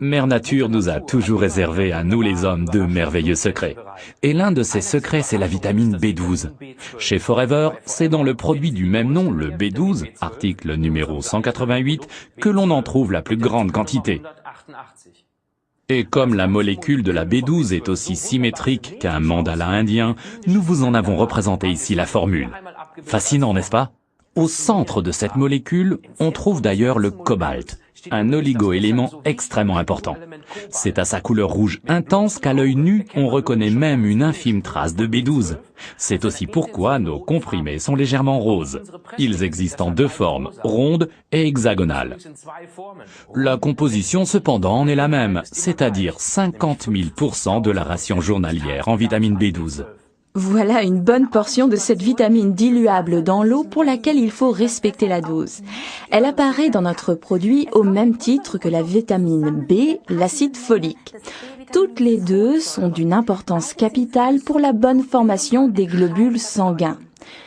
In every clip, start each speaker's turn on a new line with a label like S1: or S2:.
S1: Mère Nature nous a toujours réservé à nous les hommes de merveilleux secrets. Et l'un de ces secrets, c'est la vitamine B12. Chez Forever, c'est dans le produit du même nom, le B12, article numéro 188, que l'on en trouve la plus grande quantité. Et comme la molécule de la B12 est aussi symétrique qu'un mandala indien, nous vous en avons représenté ici la formule. Fascinant, n'est-ce pas? Au centre de cette molécule, on trouve d'ailleurs le cobalt, un oligo-élément extrêmement important. C'est à sa couleur rouge intense qu'à l'œil nu, on reconnaît même une infime trace de B12. C'est aussi pourquoi nos comprimés sont légèrement roses. Ils existent en deux formes, ronde et hexagonale. La composition cependant en est la même, c'est-à-dire 50 000% de la ration journalière en vitamine B12.
S2: Voilà une bonne portion de cette vitamine diluable dans l'eau pour laquelle il faut respecter la dose. Elle apparaît dans notre produit au même titre que la vitamine B, l'acide folique. Toutes les deux sont d'une importance capitale pour la bonne formation des globules sanguins.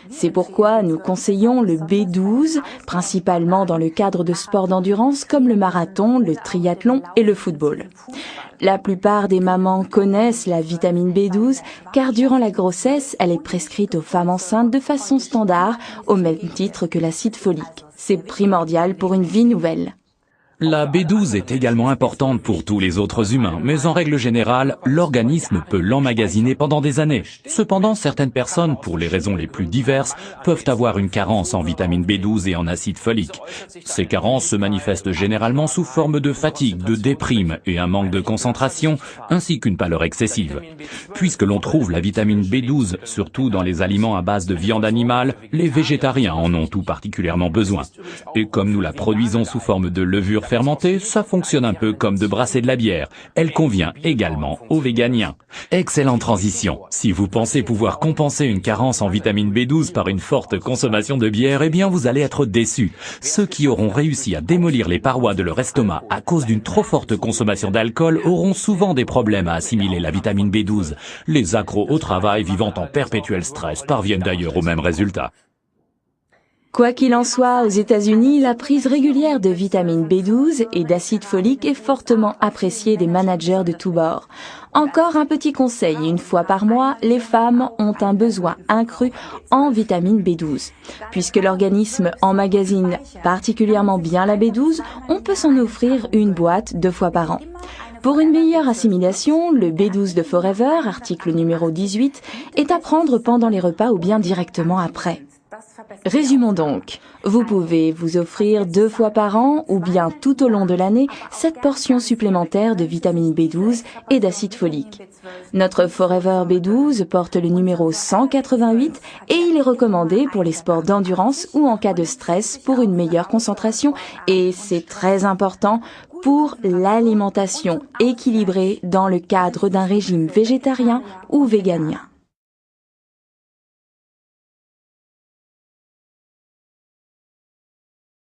S2: C'est pourquoi nous conseillons le B12, principalement dans le cadre de sports d'endurance comme le marathon, le triathlon et le football. La plupart des mamans connaissent la vitamine B12 car durant la grossesse, elle est prescrite aux femmes enceintes de façon standard au même titre que l'acide folique. C'est primordial pour une vie nouvelle.
S1: La B12 est également importante pour tous les autres humains, mais en règle générale, l'organisme peut l'emmagasiner pendant des années. Cependant, certaines personnes, pour les raisons les plus diverses, peuvent avoir une carence en vitamine B12 et en acide folique. Ces carences se manifestent généralement sous forme de fatigue, de déprime et un manque de concentration, ainsi qu'une pâleur excessive. Puisque l'on trouve la vitamine B12 surtout dans les aliments à base de viande animale, les végétariens en ont tout particulièrement besoin. Et comme nous la produisons sous forme de levure fermentée, ça fonctionne un peu comme de brasser de la bière. Elle convient également aux véganiens. Excellente transition. Si vous pensez pouvoir compenser une carence en vitamine B12 par une forte consommation de bière, eh bien vous allez être déçus. Ceux qui auront réussi à démolir les parois de leur estomac à cause d'une trop forte consommation d'alcool auront souvent des problèmes à assimiler la vitamine B12. Les accros au travail vivant en perpétuel stress parviennent d'ailleurs au même résultat.
S2: Quoi qu'il en soit, aux États-Unis, la prise régulière de vitamine B12 et d'acide folique est fortement appréciée des managers de tous bords. Encore un petit conseil, une fois par mois, les femmes ont un besoin accru en vitamine B12. Puisque l'organisme emmagasine particulièrement bien la B12, on peut s'en offrir une boîte 2 fois par an. Pour une meilleure assimilation, le B12 de Forever, article numéro 18, est à prendre pendant les repas ou bien directement après. Résumons donc. Vous pouvez vous offrir 2 fois par an ou bien tout au long de l'année cette portion supplémentaire de vitamine B12 et d'acide folique. Notre Forever B12 porte le numéro 188 et il est recommandé pour les sports d'endurance ou en cas de stress pour une meilleure concentration et c'est très important pour l'alimentation équilibrée dans le cadre d'un régime végétarien ou véganien.